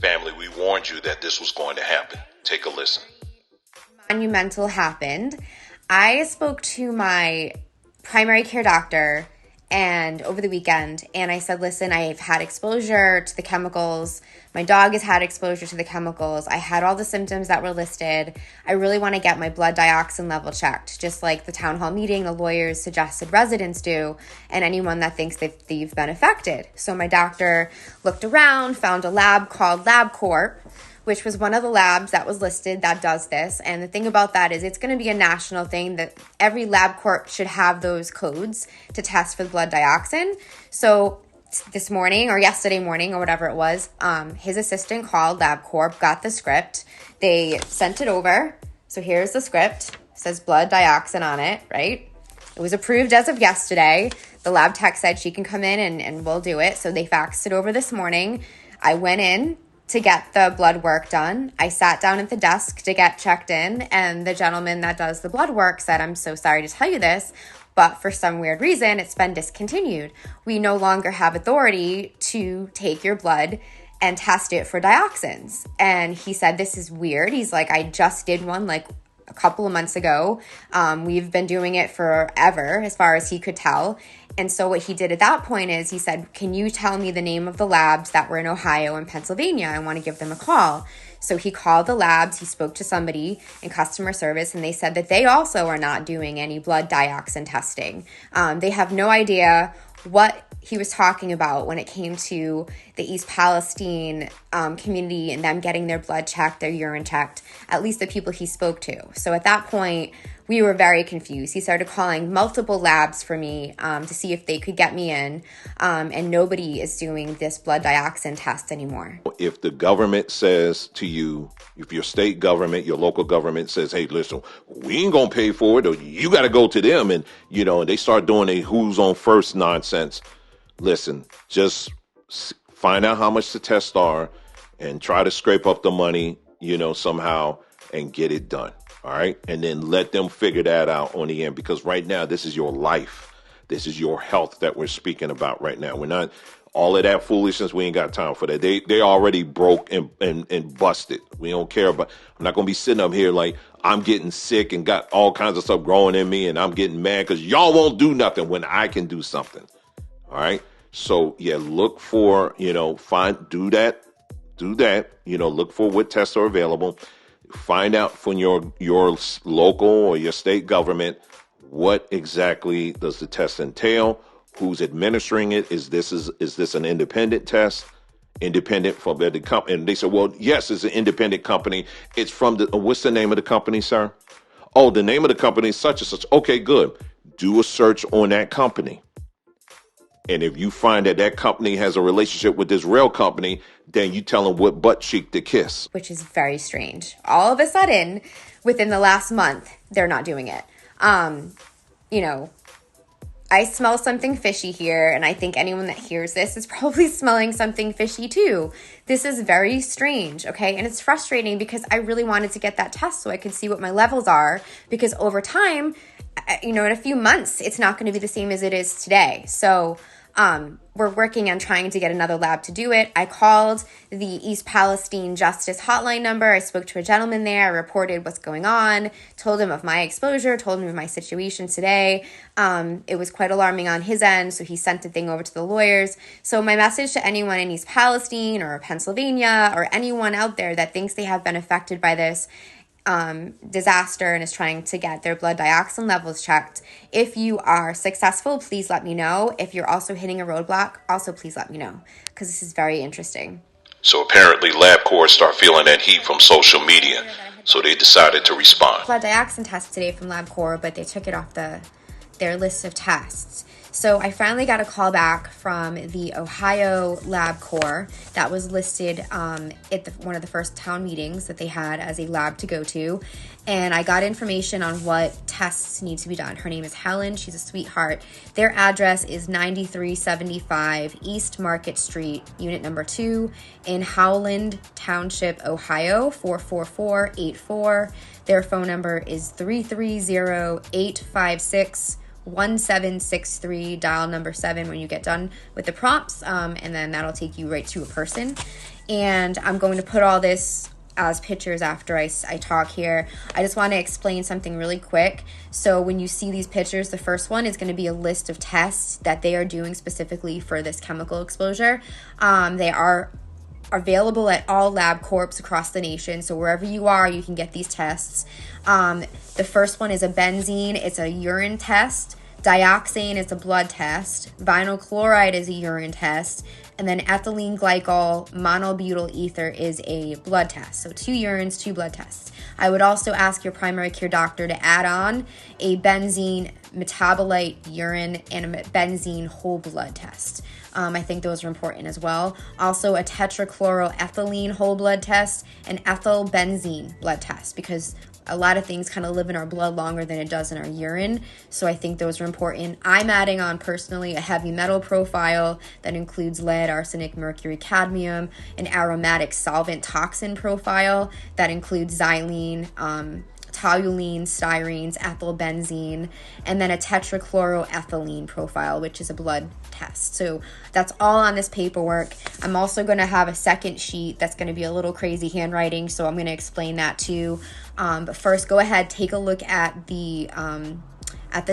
Family, we warned you that this was going to happen. Take a listen. Monumental happened. I spoke to my primary care doctor and over the weekend, and I said, listen, I've had exposure to the chemicals. My dog has had exposure to the chemicals. I had all the symptoms that were listed. I really want to get my blood dioxin level checked, just like the town hall meeting the lawyers suggested residents do, and anyone that thinks that they've been affected. So my doctor looked around, found a lab called LabCorp, which was one of the labs that was listed that does this. And the thing about that is it's going to be a national thing that every LabCorp should have those codes to test for the blood dioxin. So this morning or yesterday morning or whatever it was, his assistant called LabCorp, got the script. They sent it over. So here's the script. It says blood dioxin on it, right? It was approved as of yesterday. The lab tech said she can come in and we'll do it. So they faxed it over this morning. I went in to get the blood work done. I sat down at the desk to get checked in, and the gentleman that does the blood work said, I'm so sorry to tell you this, but for some weird reason, it's been discontinued. We no longer have authority to take your blood and test it for dioxins. And he said, this is weird. He's like, I just did one like a couple of months ago. We've been doing it forever, as far as he could tell. And so what he did at that point is he said, can you tell me the name of the labs that were in Ohio and Pennsylvania? I want to give them a call. So he called the labs. He spoke to somebody in customer service, and they said that they also are not doing any blood dioxin testing. They have no idea what he was talking about when it came to the East Palestine community and them getting their blood checked, their urine checked, at least the people he spoke to. So at that point, we were very confused. He started calling multiple labs for me to see if they could get me in, and nobody is doing this blood dioxin test anymore. If the government says to you, if your state government, your local government says, hey, listen, we ain't going to pay for it, or you got to go to them, and, and they start doing a who's on first nonsense, listen, just find out how much the tests are and try to scrape up the money, somehow and get it done. All right. And then let them figure that out on the end, because right now, this is your life. This is your health that we're speaking about right now. We're not all of that foolishness. We ain't got time for that. They already broke and busted. We don't care about. I'm not going to be sitting up here like I'm getting sick and got all kinds of stuff growing in me, and I'm getting mad because y'all won't do nothing when I can do something. All right. So, yeah, look for, do that, look for what tests are available. Find out from your local or your state government what exactly does the test entail, who's administering it. Is this an independent test? Independent from the company? And they said, well, yes, it's an independent company. It's from what's the name of the company, sir? Oh, the name of the company is such and such. Okay, good. Do a search on that company. And if you find that company has a relationship with this rail company, then you tell them what butt cheek to kiss. Which is very strange. All of a sudden, within the last month, they're not doing it. I smell something fishy here, and I think anyone that hears this is probably smelling something fishy too. This is very strange, okay? And it's frustrating because I really wanted to get that test so I could see what my levels are, because over time, in a few months, it's not going to be the same as it is today. So we're working on trying to get another lab to do it. I called the East Palestine Justice hotline number. I spoke to a gentleman there. I reported what's going on, told him of my exposure, told him of my situation today. It was quite alarming on his end, so he sent the thing over to the lawyers. So my message to anyone in East Palestine or Pennsylvania or anyone out there that thinks they have been affected by this disaster and is trying to get their blood dioxin levels checked. If you are successful, please let me know. If you're also hitting a roadblock, also please let me know, because this is very interesting. So apparently LabCorp start feeling that heat from social media, so they decided to respond. Blood dioxin test today from LabCorp, but they took it off their list of tests. So I finally got a call back from the Ohio LabCorp that was listed at one of the first town meetings that they had as a lab to go to. And I got information on what tests need to be done. Her name is Helen. She's a sweetheart. Their address is 9375 East Market Street, unit number 2 in Howland Township, Ohio, 44484. Their phone number is 330-856 1763, dial number 7 when you get done with the prompts, and then that'll take you right to a person. And I'm going to put all this as pictures after I talk here. I just want to explain something really quick. So when you see these pictures, the first one is going to be a list of tests that they are doing specifically for this chemical exposure. They are available at all LabCorps across the nation. So wherever you are, you can get these tests. The first one is a benzene. It's a urine test. Dioxane is a blood test. Vinyl chloride is a urine test. And then ethylene glycol monobutyl ether is a blood test. So 2 urines, 2 blood tests. I would also ask your primary care doctor to add on a benzene metabolite urine and a benzene whole blood test. I think those are important as well. Also a tetrachloroethylene whole blood test and ethyl benzene blood test, because a lot of things kind of live in our blood longer than it does in our urine. So I think those are important. I'm adding on personally a heavy metal profile that includes lead, arsenic, mercury, cadmium, an aromatic solvent toxin profile that includes xylene, toluene, styrenes, ethyl benzene, and then a tetrachloroethylene profile, which is a blood test. So that's all on this paperwork. I'm also going to have a second sheet that's going to be a little crazy handwriting, so I'm going to explain that too. But first, go ahead, take a look at the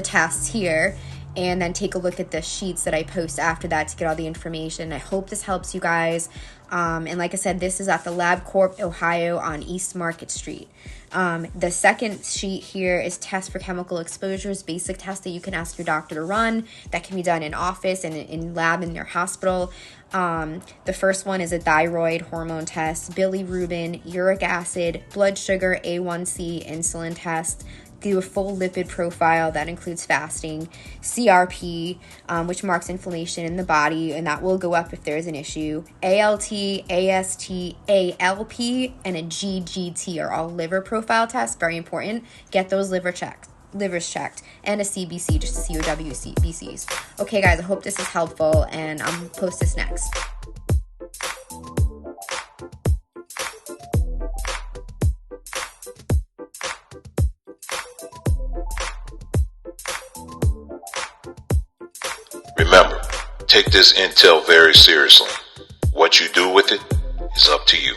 tests here, and then take a look at the sheets that I post after that to get all the information. I hope this helps you guys. And like I said, this is at the LabCorp, Ohio on East Market Street. The second sheet here is test for chemical exposures, basic tests that you can ask your doctor to run that can be done in office and in lab in your hospital. The first one is a thyroid hormone test, bilirubin, uric acid, blood sugar, A1C, insulin test. Do a full lipid profile that includes fasting, CRP, which marks inflammation in the body, and that will go up if there's an issue. ALT, AST, ALP, and a GGT are all liver profile tests, very important. Get those livers checked, and a CBC just to see your WBCs. Okay, guys, I hope this is helpful, and I'll post this next. Remember, take this intel very seriously. What you do with it is up to you.